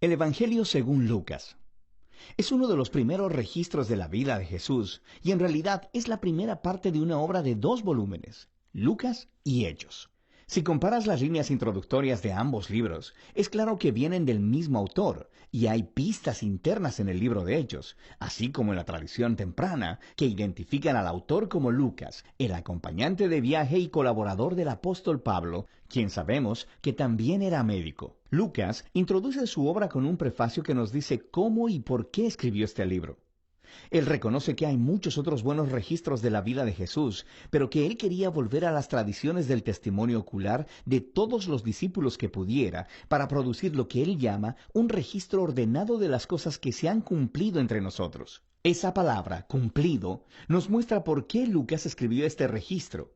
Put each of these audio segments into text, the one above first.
El Evangelio según Lucas. Es uno de los primeros registros de la vida de Jesús y en realidad es la primera parte de una obra de 2 volúmenes, Lucas y Hechos. Si comparas las líneas introductorias de ambos libros, es claro que vienen del mismo autor y hay pistas internas en el libro de Hechos, así como en la tradición temprana, que identifican al autor como Lucas, el acompañante de viaje y colaborador del apóstol Pablo, quien sabemos que también era médico. Lucas introduce su obra con un prefacio que nos dice cómo y por qué escribió este libro. Él reconoce que hay muchos otros buenos registros de la vida de Jesús, pero que él quería volver a las tradiciones del testimonio ocular de todos los discípulos que pudiera para producir lo que él llama un registro ordenado de las cosas que se han cumplido entre nosotros. Esa palabra, cumplido, nos muestra por qué Lucas escribió este registro.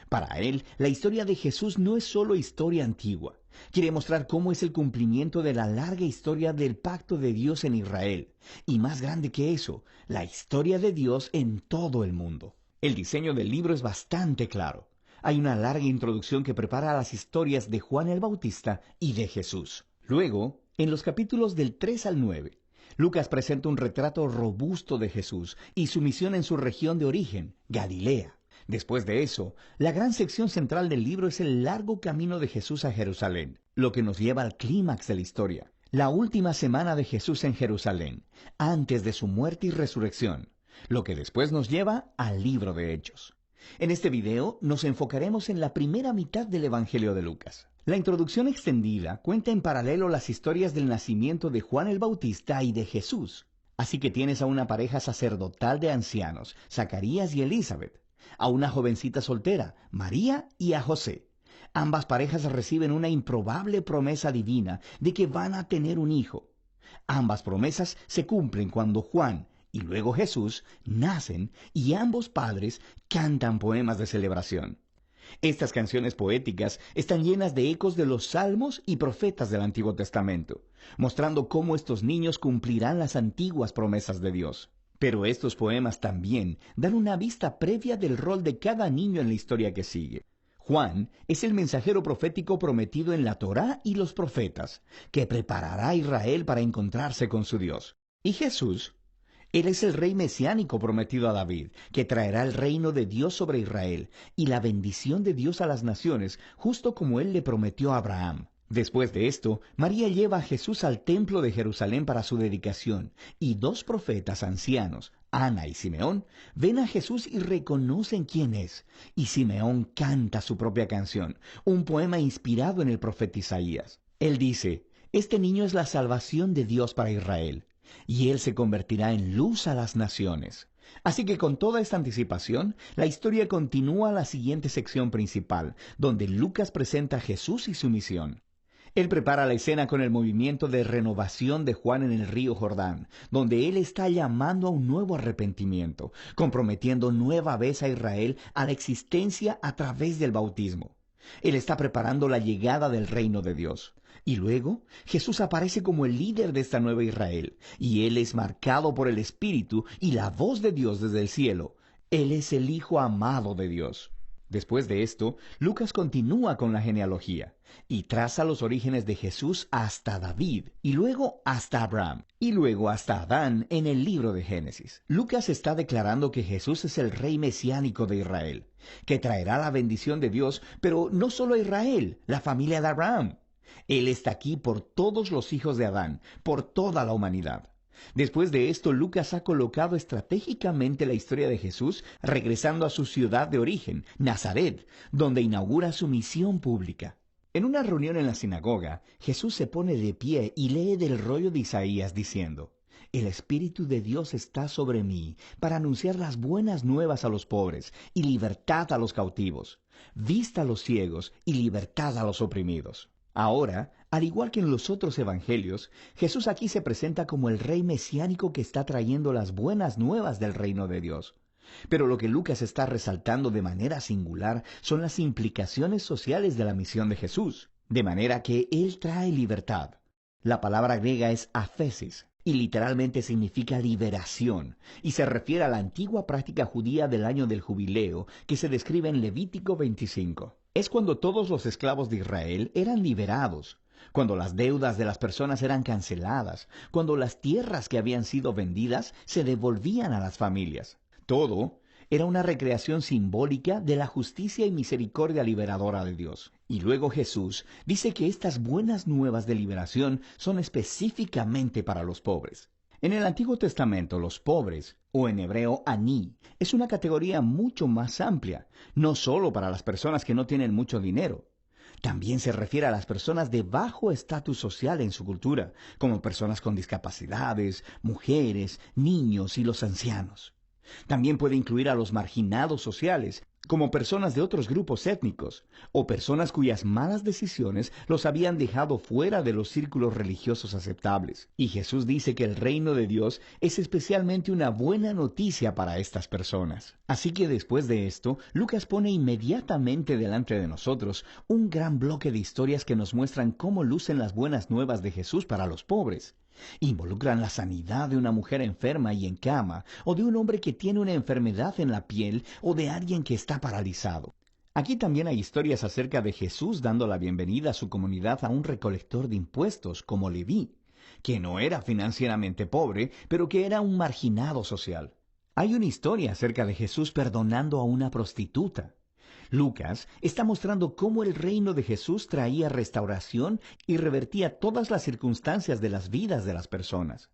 Para él, la historia de Jesús no es solo historia antigua. Quiere mostrar cómo es el cumplimiento de la larga historia del pacto de Dios en Israel. Y más grande que eso, la historia de Dios en todo el mundo. El diseño del libro es bastante claro. Hay una larga introducción que prepara las historias de Juan el Bautista y de Jesús. Luego, en los capítulos del 3 al 9, Lucas presenta un retrato robusto de Jesús y su misión en su región de origen, Galilea. Después de eso, la gran sección central del libro es el largo camino de Jesús a Jerusalén, lo que nos lleva al clímax de la historia, la última semana de Jesús en Jerusalén, antes de su muerte y resurrección, lo que después nos lleva al libro de Hechos. En este video nos enfocaremos en la primera mitad del Evangelio de Lucas. La introducción extendida cuenta en paralelo las historias del nacimiento de Juan el Bautista y de Jesús. Así que tienes a una pareja sacerdotal de ancianos, Zacarías y Elizabeth, a una jovencita soltera, María, y a José. Ambas parejas reciben una improbable promesa divina de que van a tener un hijo. Ambas promesas se cumplen cuando Juan y luego Jesús nacen y ambos padres cantan poemas de celebración. Estas canciones poéticas están llenas de ecos de los salmos y profetas del Antiguo Testamento, mostrando cómo estos niños cumplirán las antiguas promesas de Dios. Pero estos poemas también dan una vista previa del rol de cada niño en la historia que sigue. Juan es el mensajero profético prometido en la Torá y los profetas, que preparará a Israel para encontrarse con su Dios. Y Jesús, él es el rey mesiánico prometido a David, que traerá el reino de Dios sobre Israel y la bendición de Dios a las naciones, justo como él le prometió a Abraham. Después de esto, María lleva a Jesús al templo de Jerusalén para su dedicación, y 2 profetas ancianos, Ana y Simeón, ven a Jesús y reconocen quién es, y Simeón canta su propia canción, un poema inspirado en el profeta Isaías. Él dice, «Este niño es la salvación de Dios para Israel, y él se convertirá en luz a las naciones». Así que con toda esta anticipación, la historia continúa a la siguiente sección principal, donde Lucas presenta a Jesús y su misión. Él prepara la escena con el movimiento de renovación de Juan en el río Jordán, donde él está llamando a un nuevo arrepentimiento, comprometiendo nueva vez a Israel a la existencia a través del bautismo. Él está preparando la llegada del reino de Dios. Y luego, Jesús aparece como el líder de esta nueva Israel, y él es marcado por el Espíritu y la voz de Dios desde el cielo. Él es el Hijo amado de Dios. Después de esto, Lucas continúa con la genealogía y traza los orígenes de Jesús hasta David, y luego hasta Abraham, y luego hasta Adán en el libro de Génesis. Lucas está declarando que Jesús es el rey mesiánico de Israel, que traerá la bendición de Dios, pero no solo a Israel, la familia de Abraham. Él está aquí por todos los hijos de Adán, por toda la humanidad. Después de esto, Lucas ha colocado estratégicamente la historia de Jesús regresando a su ciudad de origen, Nazaret, donde inaugura su misión pública. En una reunión en la sinagoga, Jesús se pone de pie y lee del rollo de Isaías diciendo, «El Espíritu de Dios está sobre mí para anunciar las buenas nuevas a los pobres y libertad a los cautivos, vista a los ciegos y libertad a los oprimidos». Ahora, al igual que en los otros evangelios, Jesús aquí se presenta como el rey mesiánico que está trayendo las buenas nuevas del reino de Dios. Pero lo que Lucas está resaltando de manera singular son las implicaciones sociales de la misión de Jesús, de manera que él trae libertad. La palabra griega es aphesis, y literalmente significa liberación, y se refiere a la antigua práctica judía del año del jubileo que se describe en Levítico 25. Es cuando todos los esclavos de Israel eran liberados, cuando las deudas de las personas eran canceladas, cuando las tierras que habían sido vendidas se devolvían a las familias. Todo era una recreación simbólica de la justicia y misericordia liberadora de Dios. Y luego Jesús dice que estas buenas nuevas de liberación son específicamente para los pobres. En el Antiguo Testamento, los pobres, o en hebreo aní, es una categoría mucho más amplia, no solo para las personas que no tienen mucho dinero. También se refiere a las personas de bajo estatus social en su cultura, como personas con discapacidades, mujeres, niños y los ancianos. También puede incluir a los marginados sociales, como personas de otros grupos étnicos, o personas cuyas malas decisiones los habían dejado fuera de los círculos religiosos aceptables. Y Jesús dice que el reino de Dios es especialmente una buena noticia para estas personas. Así que después de esto, Lucas pone inmediatamente delante de nosotros un gran bloque de historias que nos muestran cómo lucen las buenas nuevas de Jesús para los pobres. Involucran la sanidad de una mujer enferma y en cama, o de un hombre que tiene una enfermedad en la piel, o de alguien que está paralizado. Aquí también hay historias acerca de Jesús dando la bienvenida a su comunidad a un recolector de impuestos como Leví, que no era financieramente pobre, pero que era un marginado social. Hay una historia acerca de Jesús perdonando a una prostituta. Lucas está mostrando cómo el reino de Jesús traía restauración y revertía todas las circunstancias de las vidas de las personas.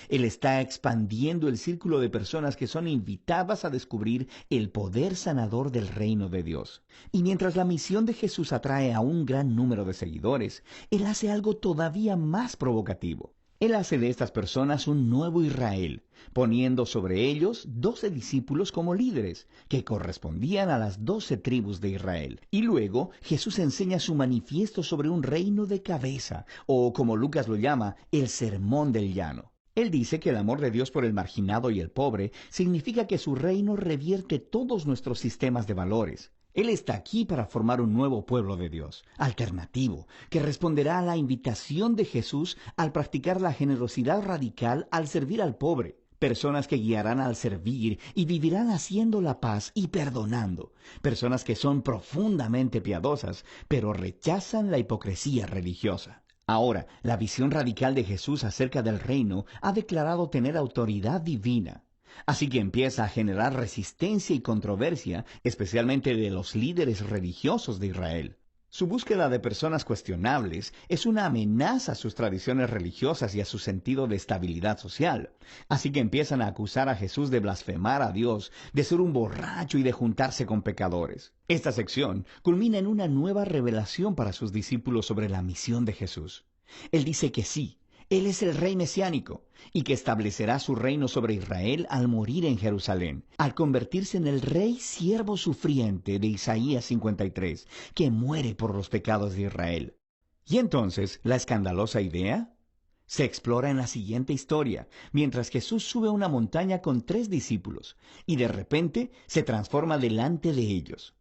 Él está expandiendo el círculo de personas que son invitadas a descubrir el poder sanador del reino de Dios. Y mientras la misión de Jesús atrae a un gran número de seguidores, Él hace algo todavía más provocativo. Él hace de estas personas un nuevo Israel, poniendo sobre ellos 12 discípulos como líderes, que correspondían a las 12 tribus de Israel. Y luego Jesús enseña su manifiesto sobre un reino de cabeza, o como Lucas lo llama, el sermón del llano. Él dice que el amor de Dios por el marginado y el pobre significa que su reino revierte todos nuestros sistemas de valores. Él está aquí para formar un nuevo pueblo de Dios, alternativo, que responderá a la invitación de Jesús al practicar la generosidad radical al servir al pobre. Personas que guiarán al servir y vivirán haciendo la paz y perdonando. Personas que son profundamente piadosas, pero rechazan la hipocresía religiosa. Ahora, la visión radical de Jesús acerca del reino ha declarado tener autoridad divina. Así que empieza a generar resistencia y controversia, especialmente de los líderes religiosos de Israel. Su búsqueda de personas cuestionables es una amenaza a sus tradiciones religiosas y a su sentido de estabilidad social. Así que empiezan a acusar a Jesús de blasfemar a Dios, de ser un borracho y de juntarse con pecadores. Esta sección culmina en una nueva revelación para sus discípulos sobre la misión de Jesús. Él dice que sí, Él es el rey mesiánico y que establecerá su reino sobre Israel al morir en Jerusalén, al convertirse en el rey siervo sufriente de Isaías 53, que muere por los pecados de Israel. Y entonces, ¿la escandalosa idea? Se explora en la siguiente historia, mientras Jesús sube a una montaña con 3 discípulos, y de repente se transforma delante de ellos.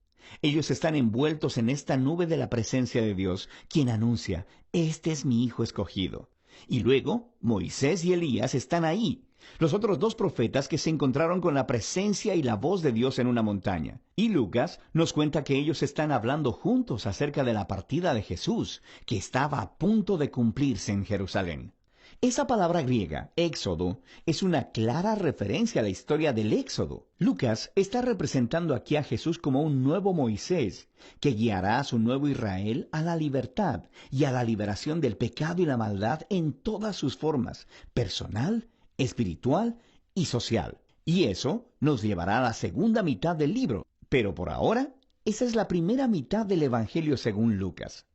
Ellos están envueltos en esta nube de la presencia de Dios, quien anuncia, «Este es mi Hijo escogido». Y luego, Moisés y Elías están ahí, los otros 2 profetas que se encontraron con la presencia y la voz de Dios en una montaña. Y Lucas nos cuenta que ellos están hablando juntos acerca de la partida de Jesús, que estaba a punto de cumplirse en Jerusalén. Esa palabra griega, éxodo, es una clara referencia a la historia del éxodo. Lucas está representando aquí a Jesús como un nuevo Moisés, que guiará a su nuevo Israel a la libertad y a la liberación del pecado y la maldad en todas sus formas, personal, espiritual y social. Y eso nos llevará a la segunda mitad del libro, pero por ahora, esa es la primera mitad del Evangelio según Lucas.